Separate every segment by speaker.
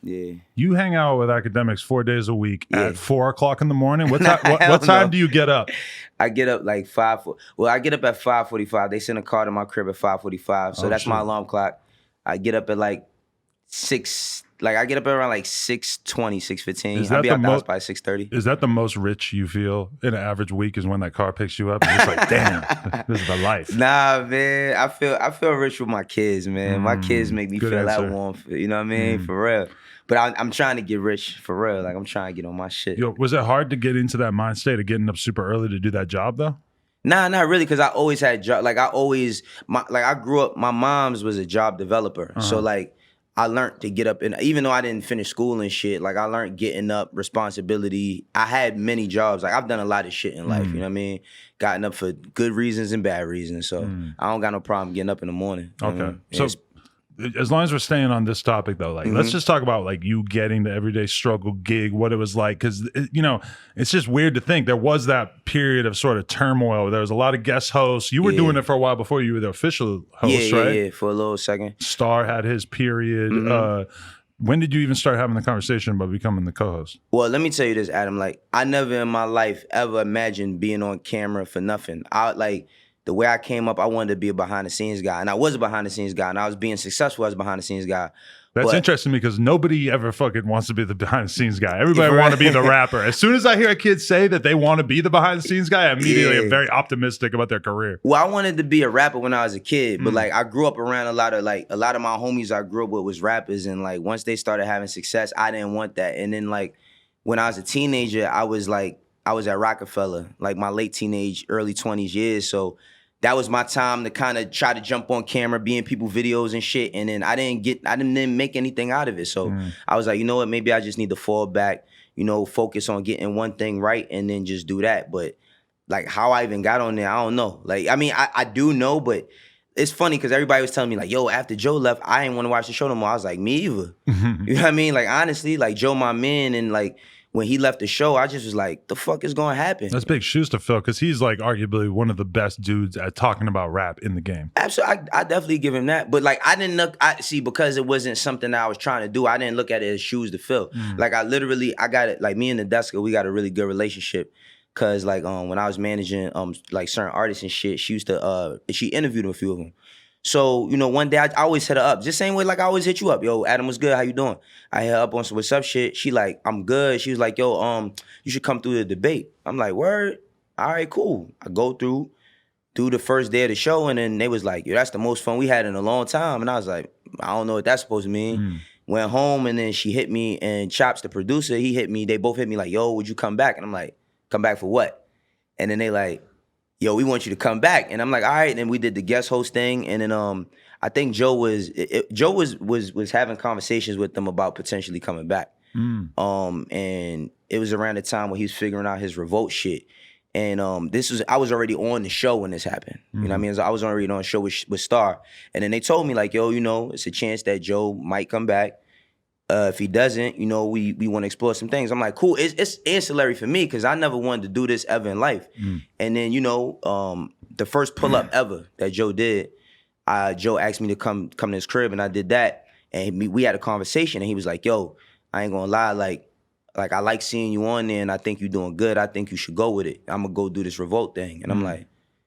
Speaker 1: Yeah.
Speaker 2: You hang out with academics 4 days a week at 4 o'clock in the morning. What
Speaker 1: Hell
Speaker 2: time
Speaker 1: no.
Speaker 2: do you get up?
Speaker 1: I get up like I get up at 5:45. They send a car to my crib at 5:45. So that's my alarm clock. I get up at like 6. Like I get up at around like 6:20, 6:15. I'll be out the house by 6:30.
Speaker 2: Is that the most rich you feel in an average week? Is when that car picks you up? And it's like, damn, this is the life.
Speaker 1: Nah, man. I feel rich with my kids, man. My kids make me feel that warm. You know what I mean? For real. But I'm trying to get rich for real. Like I'm trying to get on my shit.
Speaker 2: Yo, was it hard to get into that mind state of getting up super early to do that job though?
Speaker 1: Nah, not really, because I always had job. Like I grew up. My mom's was a job developer, so like I learned to get up, and even though I didn't finish school and shit, like I learned getting up, responsibility. I had many jobs. Like I've done a lot of shit in life. You know what I mean? Gotten up for good reasons and bad reasons. So I don't got no problem getting up in the morning.
Speaker 2: Okay, so. As long as we're staying on this topic, though, like let's just talk about like you getting the everyday struggle gig, what it was like, because you know it's just weird to think there was that period of sort of turmoil. There was a lot of guest hosts. You were doing it for a while before you were the official host, right?
Speaker 1: Yeah, for a little second.
Speaker 2: Star had his period. When did you even start having the conversation about becoming the co-host?
Speaker 1: Well, let me tell you this, Adam. Like I never in my life ever imagined being on camera for nothing. The way I came up, I wanted to be a behind-the-scenes guy. And I was a behind-the-scenes guy. And I was being successful as a behind-the-scenes guy.
Speaker 2: That's interesting because nobody ever fucking wants to be the behind-the-scenes guy. Everybody want to be the rapper. As soon as I hear a kid say that they want to be the behind-the-scenes guy, I immediately am very optimistic about their career.
Speaker 1: Well, I wanted to be a rapper when I was a kid. But, like, I grew up around a lot of my homies I grew up with was rappers. And, like, once they started having success, I didn't want that. And then, like, when I was a teenager, I was at Roc-A-Fella, like my late teenage, early 20s years. So that was my time to kind of try to jump on camera, be in people's videos and shit. And then I didn't make anything out of it. So I was like, you know what, maybe I just need to fall back, you know, focus on getting one thing right and then just do that. But like how I even got on there, I don't know. Like, I mean, I do know, but it's funny because everybody was telling me like, yo, after Joe left, I didn't want to watch the show no more. I was like, me either. You know what I mean? Like, honestly, like Joe, my man, and like, when he left the show, I just was like, the fuck is going to happen?
Speaker 2: That's big shoes to fill because he's like arguably one of the best dudes at talking about rap in the game.
Speaker 1: Absolutely. I definitely give him that. But like, I didn't look, because it wasn't something that I was trying to do, I didn't look at it as shoes to fill. Like I got it, like me and the Deska, we got a really good relationship. Cause like when I was managing like certain artists and shit, she interviewed a few of them. So, you know, one day I always hit her up. Just same way like I always hit you up. Yo, Adam, what's good? How you doing? I hit her up on some what's up shit. She like, I'm good. She was like, yo, you should come through the debate. I'm like, word? All right, cool. I go through, do the first day of the show, and then they was like, yo, that's the most fun we had in a long time. And I was like, I don't know what that's supposed to mean. Went home, and then she hit me, and Chops, the producer, he hit me. They both hit me like, yo, would you come back? And I'm like, come back for what? And then they like, yo, we want you to come back. And I'm like, all right. And then we did the guest host thing. And then I think Joe was having conversations with them about potentially coming back. And it was around the time when he was figuring out his revolt shit. And I was already on the show when this happened. You know what I mean? I was already on a show with Star. And then they told me like, yo, you know, it's a chance that Joe might come back. If he doesn't, you know, we want to explore some things. I'm like, cool. It's ancillary for me because I never wanted to do this ever in life. And then, you know, the first pull-up ever that Joe did, Joe asked me to come to his crib, and I did that. And we had a conversation, and he was like, yo, I ain't gonna lie, like I like seeing you on there, and I think you're doing good. I think you should go with it. I'm gonna go do this revolt thing. And I'm like,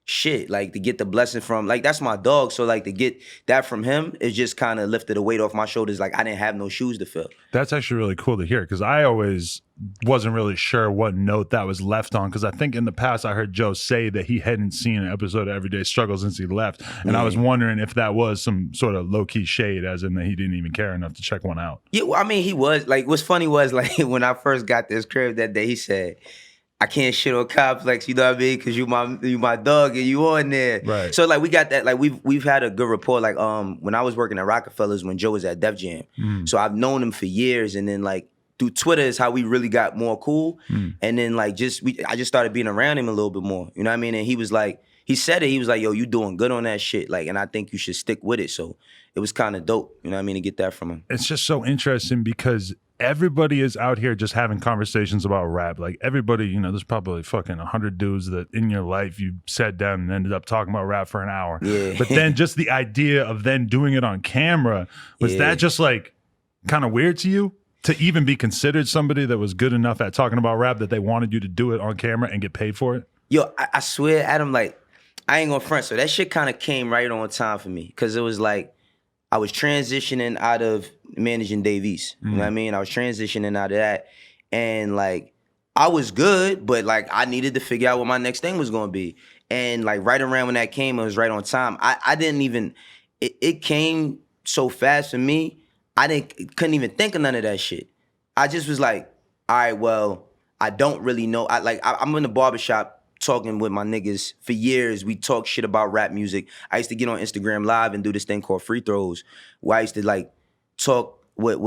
Speaker 1: shit, like to get the blessing from, like that's my dog. So like to get that from him, it just kind of lifted the weight off my shoulders. Like I didn't have no shoes to fill. That's
Speaker 2: actually really cool to hear because I always wasn't really sure what note that was left on because I think in the past I heard Joe say that he hadn't seen an episode of Everyday Struggle since he left. And I was wondering if that was some sort of low-key shade as in that he didn't even care enough to check one out.
Speaker 1: Yeah, well, I mean, he was. Like, what's funny was like when I first got this crib that day, he said, I can't shit on Complex, you know what I mean? Cause you my dog and you on there.
Speaker 2: Right.
Speaker 1: So like we got that, like we've had a good rapport. Like when I was working at Roc-A-Fella's when Joe was at Def Jam. So I've known him for years, and then like through Twitter is how we really got more cool. And then like I just started being around him a little bit more. You know what I mean? And he was like, he said it, he was like, yo, you doing good on that shit. Like, and I think you should stick with it. So it was kind of dope, you know what I mean, to get that from him.
Speaker 2: It's just so interesting because everybody is out here just having conversations about rap. Like everybody, you know, there's probably fucking 100 dudes that in your life you sat down and ended up talking about rap for an hour.
Speaker 1: Yeah.
Speaker 2: But then just the idea of then doing it on camera, was that just like kind of weird to you? to even be considered somebody that was good enough at talking about rap that they wanted you to do it on camera and get paid for it?
Speaker 1: Yo, I swear, Adam, like, I ain't gonna front. So that shit kind of came right on time for me. Cause it was like, I was transitioning out of managing Dave East. You know what I mean? I was transitioning out of that. And like, I was good, but like, I needed to figure out what my next thing was gonna be. And like, right around when that came, it was right on time. I didn't even, it came so fast for me, couldn't even think of none of that shit. I just was like, all right, well, I don't really know. I'm in the barbershop talking with my niggas for years. We talk shit about rap music. I used to get on Instagram Live and do this thing called Free Throws, where I used to like talk with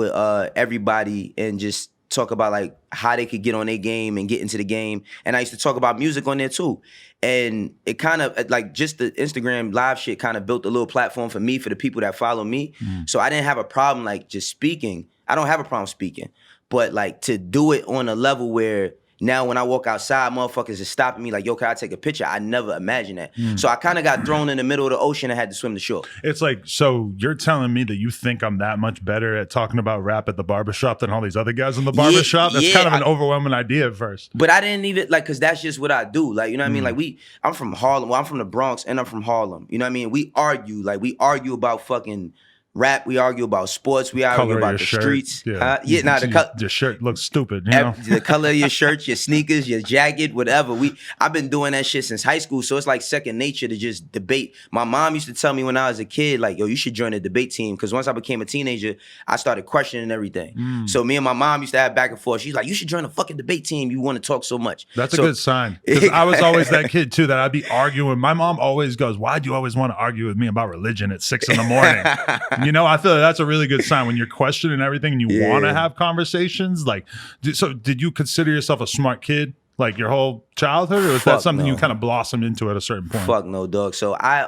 Speaker 1: everybody and just talk about like how they could get on their game and get into the game. And I used to talk about music on there too. And it kind of like just the Instagram Live shit kind of built a little platform for me, for the people that follow me. So I didn't have a problem like just speaking. I don't have a problem speaking, but like to do it on a level where now when I walk outside, motherfuckers is stopping me like, yo, can I take a picture? I never imagined that. So I kind of got thrown in the middle of the ocean and had to swim the shore.
Speaker 2: It's like, so you're telling me that you think I'm that much better at talking about rap at the barbershop than all these other guys in the barbershop? That's kind of an overwhelming idea at first.
Speaker 1: But I didn't even, like, because that's just what I do. Like, you know what I mean? Like, I'm from Harlem. Well, I'm from the Bronx and I'm from Harlem. You know what I mean? We argue about fucking rap, we argue about sports, we argue about the streets.
Speaker 2: Your shirt looks stupid, you know?
Speaker 1: The color of your shirt, your sneakers, your jacket, whatever. I've been doing that shit since high school, so it's like second nature to just debate. My mom used to tell me when I was a kid, like, yo, you should join a debate team, because once I became a teenager, I started questioning everything. So me and my mom used to have back and forth. She's like, you should join a fucking debate team, you want to talk so much.
Speaker 2: That's a good sign, because I was always that kid too, that I'd be arguing. My mom always goes, why do you always want to argue with me about religion at 6 a.m? You know, I feel like that's a really good sign when you're questioning everything and you want to have conversations. Like, so did you consider yourself a smart kid like your whole childhood, or was that something you kind of blossomed into at a certain point?
Speaker 1: Fuck no, dog. So I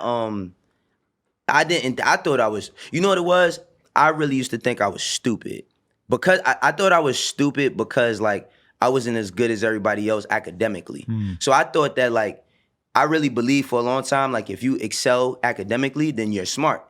Speaker 1: thought I was, you know what it was? I really used to think I was stupid, because I thought I was stupid because like I wasn't as good as everybody else academically. So I thought that like, I really believed for a long time, like if you excel academically, then you're smart.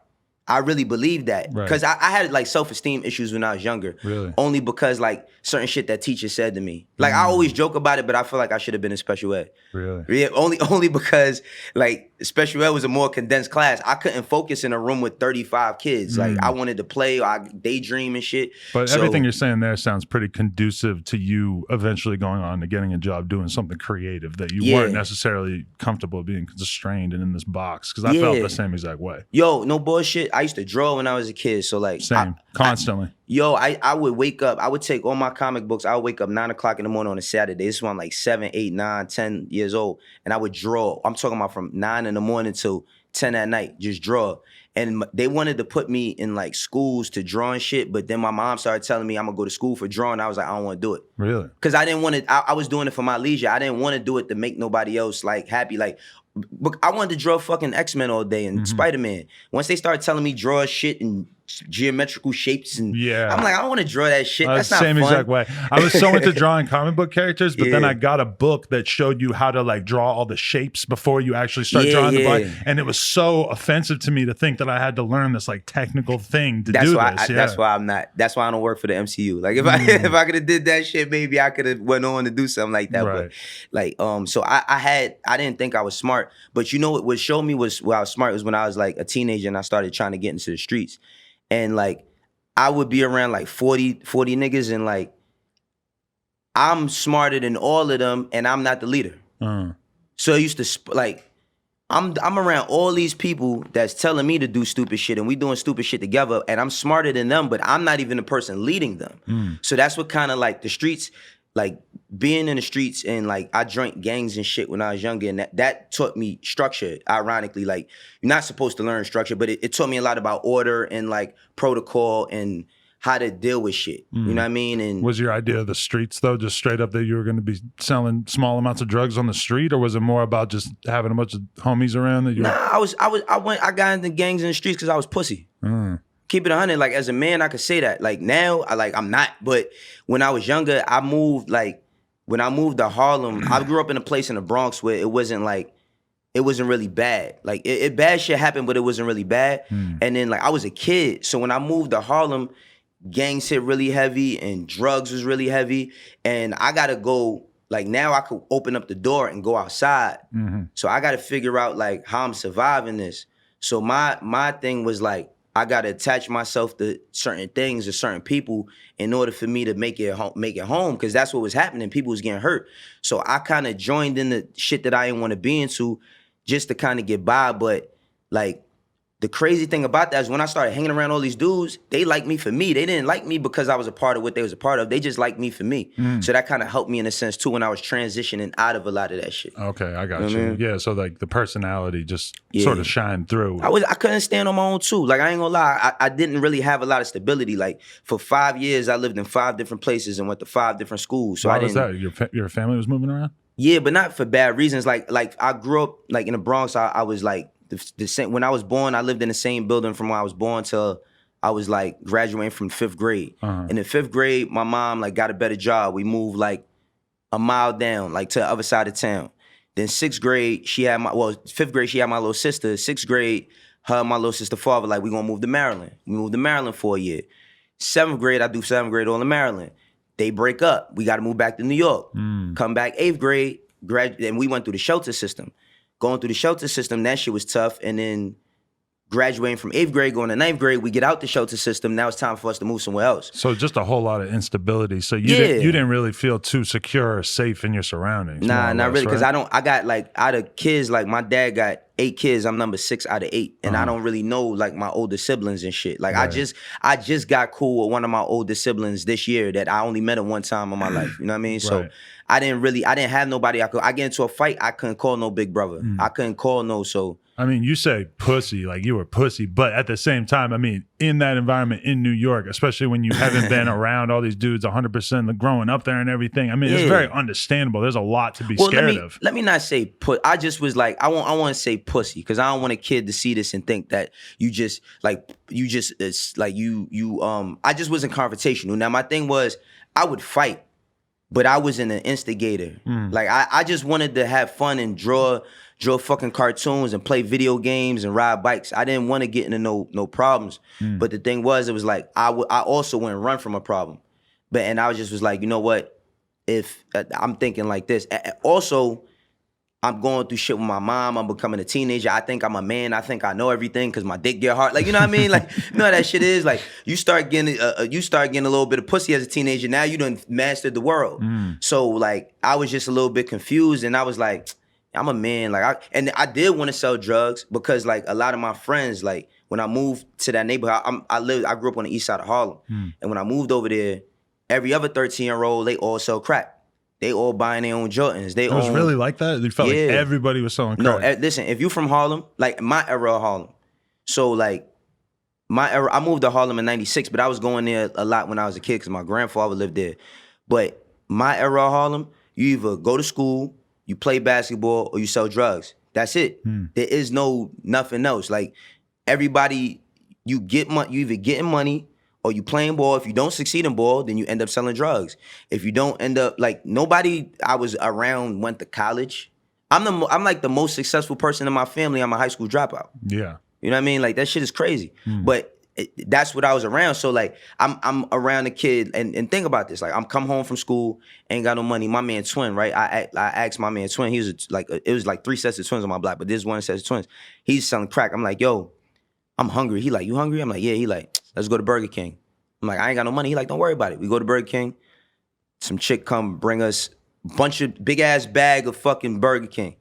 Speaker 1: I really believed that, because I had like self-esteem issues when I was younger.
Speaker 2: Really?
Speaker 1: Only because like certain shit that teachers said to me. Like I always joke about it, but I feel like I should have been in special ed.
Speaker 2: Really?
Speaker 1: Yeah, only because like special ed was a more condensed class. I couldn't focus in a room with 35 kids. Like I wanted to play, or I daydream and shit.
Speaker 2: But everything you're saying there sounds pretty conducive to you eventually going on to getting a job doing something creative that you weren't necessarily comfortable being constrained and in this box. Because I felt the same exact way.
Speaker 1: Yo, no bullshit. I used to draw when I was a kid. So like
Speaker 2: constantly.
Speaker 1: I would wake up, I would take all my comic books, I would wake up 9 o'clock in the morning on a Saturday. This is when I'm like 7, 8, 9, 10 years old. And I would draw. I'm talking about from 9 in the morning till 10 at night, just draw. And they wanted to put me in like schools to draw and shit, but then my mom started telling me I'm gonna go to school for drawing. I was like, I don't want to do it.
Speaker 2: Really?
Speaker 1: Because I didn't want to, I was doing it for my leisure. I didn't want to do it to make nobody else like happy. Like, I wanted to draw fucking X-Men all day and Spider-Man. Once they started telling me draw shit and geometrical shapes, and I'm like, I don't want to draw that shit. That's not
Speaker 2: same
Speaker 1: fun.
Speaker 2: Exact way. I was so into drawing comic book characters, but then I got a book that showed you how to like draw all the shapes before you actually start drawing the body. And it was so offensive to me to think that I had to learn this like technical thing to do this.
Speaker 1: That's why I'm not. That's why I don't work for the MCU. Like if I could have did that shit, maybe I could have went on to do something like that. But like so I didn't think I was smart. But you know what showed me was I was smart was when I was like a teenager and I started trying to get into the streets. And like, I would be around like 40 niggas, and like, I'm smarter than all of them, and I'm not the leader. So I used to like, I'm around all these people that's telling me to do stupid shit, and we doing stupid shit together, and I'm smarter than them, but I'm not even the person leading them. So that's what kind of like the streets, like being in the streets, and like I joined gangs and shit when I was younger, and that taught me structure. Ironically, like you're not supposed to learn structure, but it taught me a lot about order and like protocol and how to deal with shit. You know what I mean? And
Speaker 2: was your idea of the streets though just straight up that you were going to be selling small amounts of drugs on the street, or was it more about just having a bunch of homies around that you?
Speaker 1: Nah, I got into gangs in the streets because I was pussy. Keep it 100. Like as a man, I could say that. Like now, I'm not. But when I was younger, I moved. Like when I moved to Harlem, I grew up in a place in the Bronx where it wasn't really bad. Like bad shit happened, but it wasn't really bad. And then like I was a kid, so when I moved to Harlem, gangs hit really heavy and drugs was really heavy. And I gotta go, like now I could open up the door and go outside. So I gotta figure out like how I'm surviving this. So my thing was like, I gotta attach myself to certain things or certain people in order for me to make it home, because that's what was happening. People was getting hurt. So I kind of joined in the shit that I didn't want to be into just to kind of get by. But like, the crazy thing about that is when I started hanging around all these dudes, they liked me for me. They didn't like me because I was a part of what they was a part of. They just liked me for me. So that kind of helped me in a sense too when I was transitioning out of a lot of that shit.
Speaker 2: Okay, I got you. Yeah, so like the personality just sort of shined through.
Speaker 1: I couldn't stand on my own too. Like I ain't gonna lie, I didn't really have a lot of stability. Like for 5 years, I lived in 5 different places and went to 5 different schools. So
Speaker 2: Why was that? Your family was moving around?
Speaker 1: Yeah, but not for bad reasons. Like I grew up like in the Bronx. I was like the same. When I was born, I lived in the same building from when I was born till I was like graduating from 5th grade. In the 5th grade, my mom like got a better job. We moved like a mile down, like to the other side of town. Then 6th grade, 5th grade, she had my little sister. 6th grade, her and my little sister father, like, we gonna move to Maryland. We moved to Maryland for a year. 7th grade, I do 7th grade all in Maryland. They break up. We gotta move back to New York. Come back 8th grade, and we went through the shelter system. Going through the shelter system, that shit was tough. And then graduating from 8th grade, going to 9th grade, we get out the shelter system. Now it's time for us to move somewhere else.
Speaker 2: So just a whole lot of instability. So you didn't really feel too secure or safe in your surroundings.
Speaker 1: Nah, not really. Because I got like, out of kids, like my dad got 8 kids. I'm number 6 out of 8. And I don't really know like my older siblings and shit. Like I just got cool with one of my older siblings this year that I only met him one time in my life. You know what I mean? So I didn't have nobody I get into a fight, I couldn't call no big brother. I couldn't call no, so.
Speaker 2: I mean, you say pussy, like you were pussy, but at the same time, I mean, in that environment in New York, especially when you haven't been around all these dudes 100% growing up there and everything, I mean, it's very understandable. There's a lot to be scared of.
Speaker 1: Let me not say I just was like, I want to say pussy, because I don't want a kid to see this and think that I just wasn't confrontational. Now, my thing was, I would fight, but I wasn't an instigator. Like, I just wanted to have fun and draw fucking cartoons and play video games and ride bikes. I didn't want to get into no problems. But the thing was, it was like, I also wouldn't run from a problem. And I was like, you know what? If I'm thinking like this. Also, I'm going through shit with my mom. I'm becoming a teenager. I think I'm a man. I think I know everything because my dick get hard. Like, you know what I mean? Like, you know how that shit is? Like, you start getting a little bit of pussy as a teenager. Now you done mastered the world. So, like, I was just a little bit confused, and I was like, I'm a man. Like, I did want to sell drugs because, like, a lot of my friends, like, when I moved to that neighborhood, I grew up on the east side of Harlem. And when I moved over there, every other 13-year-old, they all sell crack. They all buying their own Jordans. It
Speaker 2: was really like that? You felt like everybody was selling crack?
Speaker 1: No, listen, if you from Harlem, like my era of Harlem. So like my era, I moved to Harlem in 96, but I was going there a lot when I was a kid because my grandfather lived there. But my era of Harlem, you either go to school, you play basketball, or you sell drugs. That's it. There is nothing else. Like everybody, you either getting money or you playing ball. If you don't succeed in ball, then you end up selling drugs. If you don't end up, like, nobody I was around went to college. I'm like the most successful person in my family. I'm a high school dropout. Yeah. You know what I mean? Like, that shit is crazy. But that's what I was around. So, like, I'm around a kid, and think about this. Like, I'm come home from school, ain't got no money. My man Twin, right? I asked my man Twin. He was it was like 3 sets of twins on my block, but this one set of twins. He's selling crack. I'm like, yo, I'm hungry. He like, you hungry? I'm like, yeah. He like, let's go to Burger King. I'm like, I ain't got no money. He like, don't worry about it. We go to Burger King. Some chick come bring us a bunch of big ass bag of fucking Burger King.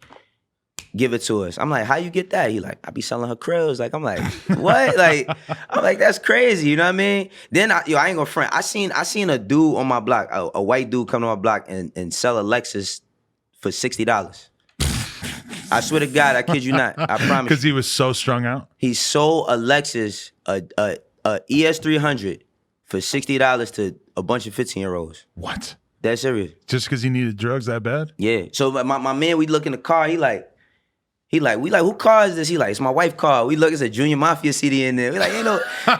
Speaker 1: Give it to us. I'm like, how you get that? He like, I be selling her krills. Like, I'm like, what? Like, I'm like, that's crazy. You know what I mean? Then I ain't gonna front. I seen a dude on my block, a white dude come to my block and sell a Lexus for $60. I swear to God, I kid you not. I promise.
Speaker 2: Because he was so strung out?
Speaker 1: He sold a Lexus, a ES300 for $60 to a bunch of 15-year-olds.
Speaker 2: What?
Speaker 1: That's serious.
Speaker 2: Just because he needed drugs that bad?
Speaker 1: Yeah. So my man, we look in the car, we like, who car is this? He like, it's my wife's car. We look, it's a Junior Mafia CD in there. We like,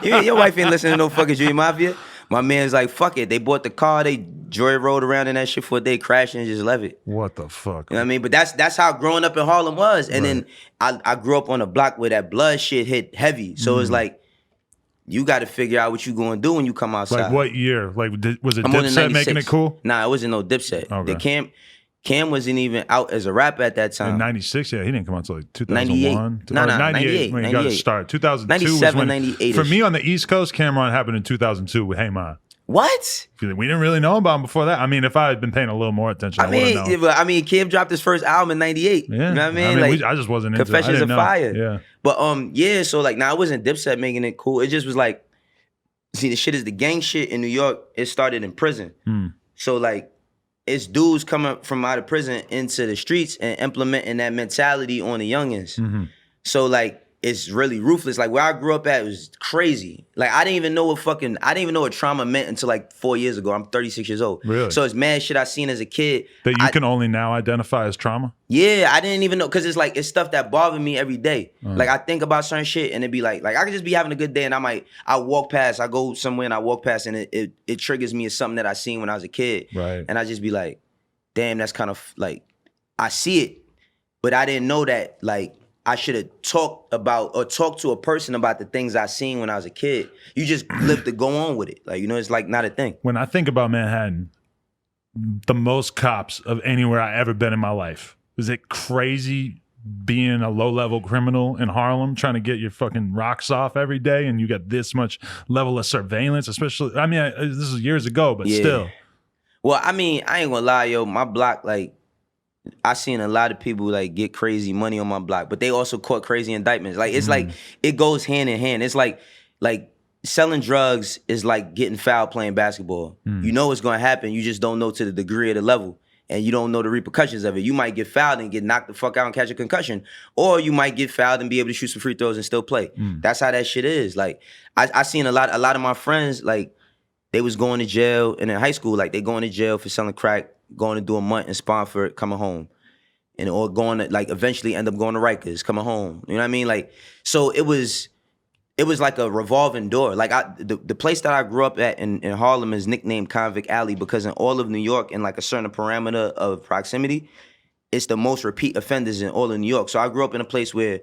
Speaker 1: your wife ain't listening to no fucking Junior Mafia. My man's like, fuck it. They bought the car, they joy rode around in that shit for a day, crashed and just left it.
Speaker 2: What the fuck?
Speaker 1: You know what I mean? But that's how growing up in Harlem was. And then I grew up on a block where that blood shit hit heavy. So it's like, you got to figure out what you going to do when you come outside.
Speaker 2: Like what year? Like was it
Speaker 1: I'm on
Speaker 2: Dipset making it cool?
Speaker 1: Nah, it wasn't no Dipset.
Speaker 2: Okay.
Speaker 1: Cam wasn't even out as a rapper at that time.
Speaker 2: In 96, yeah, he didn't come out until like 2001.
Speaker 1: 98. No,
Speaker 2: 98 when he got to start. 2002
Speaker 1: 97,
Speaker 2: was when,
Speaker 1: 98
Speaker 2: for me on the East Coast, Cameron happened in 2002 with Hey Ma.
Speaker 1: What?
Speaker 2: We didn't really know about him before that. I mean, if I had been paying a little more attention, I would have known.
Speaker 1: I mean, Cam dropped his first album in 98.
Speaker 2: Yeah.
Speaker 1: You know what I mean? Like,
Speaker 2: I just wasn't into it.
Speaker 1: Confessions of Fire.
Speaker 2: Yeah.
Speaker 1: But yeah, so like, it wasn't Dipset making it cool. It just was like, see, the shit is the gang shit in New York. It started in prison. So like, it's dudes coming from out of prison into the streets and implementing that mentality on the youngins. So like, it's really ruthless. Like where I grew up at was crazy. Like I didn't even know what trauma meant until like 4 years ago. I'm 36 years old.
Speaker 2: Really?
Speaker 1: So it's mad shit I seen as a kid.
Speaker 2: That you can only now identify as trauma?
Speaker 1: Yeah, I didn't even know, because it's stuff that bothered me every day. Like I think about certain shit and it'd be like I could just be having a good day and I walk past, I go somewhere and I walk past and it triggers me as something that I seen when I was a kid.
Speaker 2: Right.
Speaker 1: And I just be like, damn, that's kind of like, I see it, but I didn't know that like I should have talked to a person about the things I seen when I was a kid. You just live to go on with it. Like, it's like not a thing.
Speaker 2: When I think about Manhattan, the most cops of anywhere I ever been in my life. Is it crazy being a low-level criminal in Harlem trying to get your fucking rocks off every day and you got this much level of surveillance, especially, I mean, this was years ago, but still.
Speaker 1: Well, I mean, I ain't gonna lie, yo, my block, like, I seen a lot of people like get crazy money on my block, but they also caught crazy indictments. Like it's like it goes hand in hand. It's like selling drugs is like getting fouled playing basketball. You know what's gonna happen. You just don't know to the degree of the level, and you don't know the repercussions of it. You might get fouled and get knocked the fuck out and catch a concussion, or you might get fouled and be able to shoot some free throws and still play. That's how that shit is. Like I seen a lot of my friends, like they was going to jail, and in high school, like they going to jail for selling crack, going to do a month in Spofford, coming home. And or going to like eventually end up going to Rikers, coming home. You know what I mean? Like, so it was like a revolving door. Like the place that I grew up at in Harlem is nicknamed Convict Alley because in all of New York, in like a certain parameter of proximity, it's the most repeat offenders in all of New York. So I grew up in a place where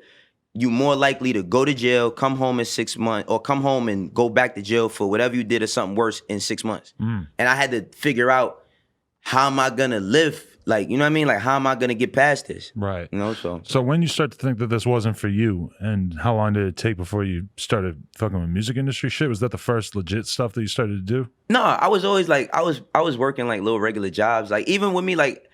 Speaker 1: you more likely to go to jail, come home in 6 months, or come home and go back to jail for whatever you did or something worse in 6 months. And I had to figure out, how am I gonna live? Like, you know what I mean? Like, how am I gonna get past this?
Speaker 2: Right.
Speaker 1: You know,
Speaker 2: so when you start to think that this wasn't for you, and how long did it take before you started fucking with music industry shit? Was that the first legit stuff that you started to do?
Speaker 1: No, I was always like, I was working like little regular jobs. Like, even with me, like,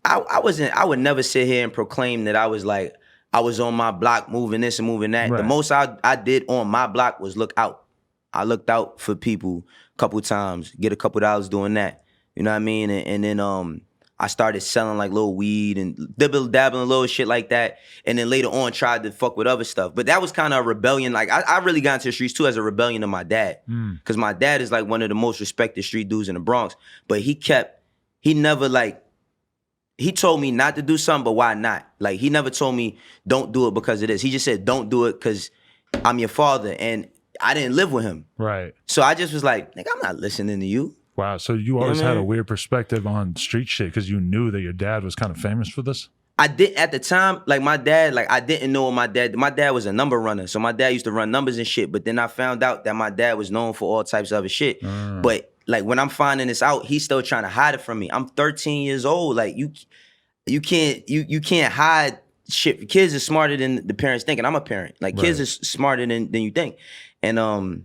Speaker 1: I would never sit here and proclaim that I was like, I was on my block moving this and moving that. Right. The most I did on my block was look out. I looked out for people a couple times, get a couple dollars doing that. You know what I mean? And then I started selling like little weed and dabbling little shit like that. And then later on tried to fuck with other stuff. But that was kind of a rebellion. Like I really got into the streets too as a rebellion to my dad. Because my dad is like one of the most respected street dudes in the Bronx. But he never like, he told me not to do something, but why not? Like he never told me don't do it because of this. He just said don't do it because I'm your father. And I didn't live with him. Right. So I just was like, nigga, I'm not listening to you.
Speaker 2: Wow, so you always had a weird perspective on street shit because you knew that your dad was kind of famous for this?
Speaker 1: I did at the time, like my dad, like I didn't know my dad was a number runner. So my dad used to run numbers and shit, but then I found out that my dad was known for all types of other shit. But like when I'm finding this out, he's still trying to hide it from me. I'm 13 years old. Like you can't hide shit. Kids are smarter than the parents think, and I'm a parent. Like kids are smarter than you think. And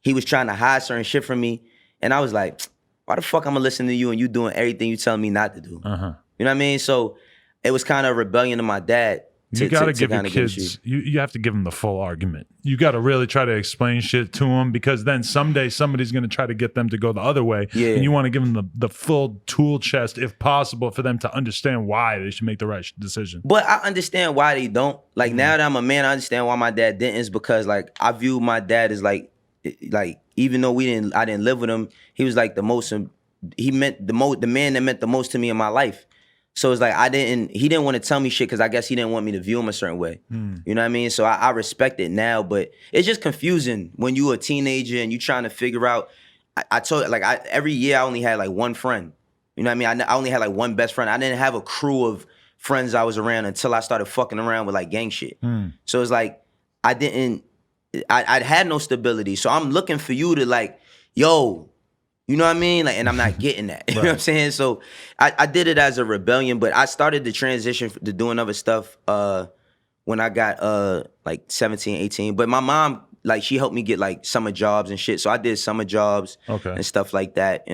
Speaker 1: he was trying to hide certain shit from me. And I was like, why the fuck I'm gonna listen to you and you doing everything you telling me not to do? You know what I mean? So it was kind of a rebellion to my dad.
Speaker 2: You got to give your kids, you have to give them the full argument. You got to really try to explain shit to them because then someday somebody's going to try to get them to go the other way. Yeah. And you want to give them the full tool chest, if possible, for them to understand why they should make the right decision.
Speaker 1: But I understand why they don't. Like now that I'm a man, I understand why my dad didn't. Is because like I view my dad as like even though I didn't live with him, he was like the man that meant the most to me in my life. So it's like he didn't want to tell me shit because I guess he didn't want me to view him a certain way. You know what I mean? So I respect it now, but it's just confusing when you a teenager and you trying to figure out. I told like every year I only had like one friend. You know what I mean? I only had like one best friend. I didn't have a crew of friends I was around until I started fucking around with like gang shit. So it's like I had no stability. So I'm looking for you to like, yo, you know what I mean? Like, and I'm not getting that. You know what I'm saying? So I did it as a rebellion, but I started the transition to doing other stuff when I got like 17, 18. But my mom, like, she helped me get like summer jobs and shit. So I did summer jobs and stuff like that.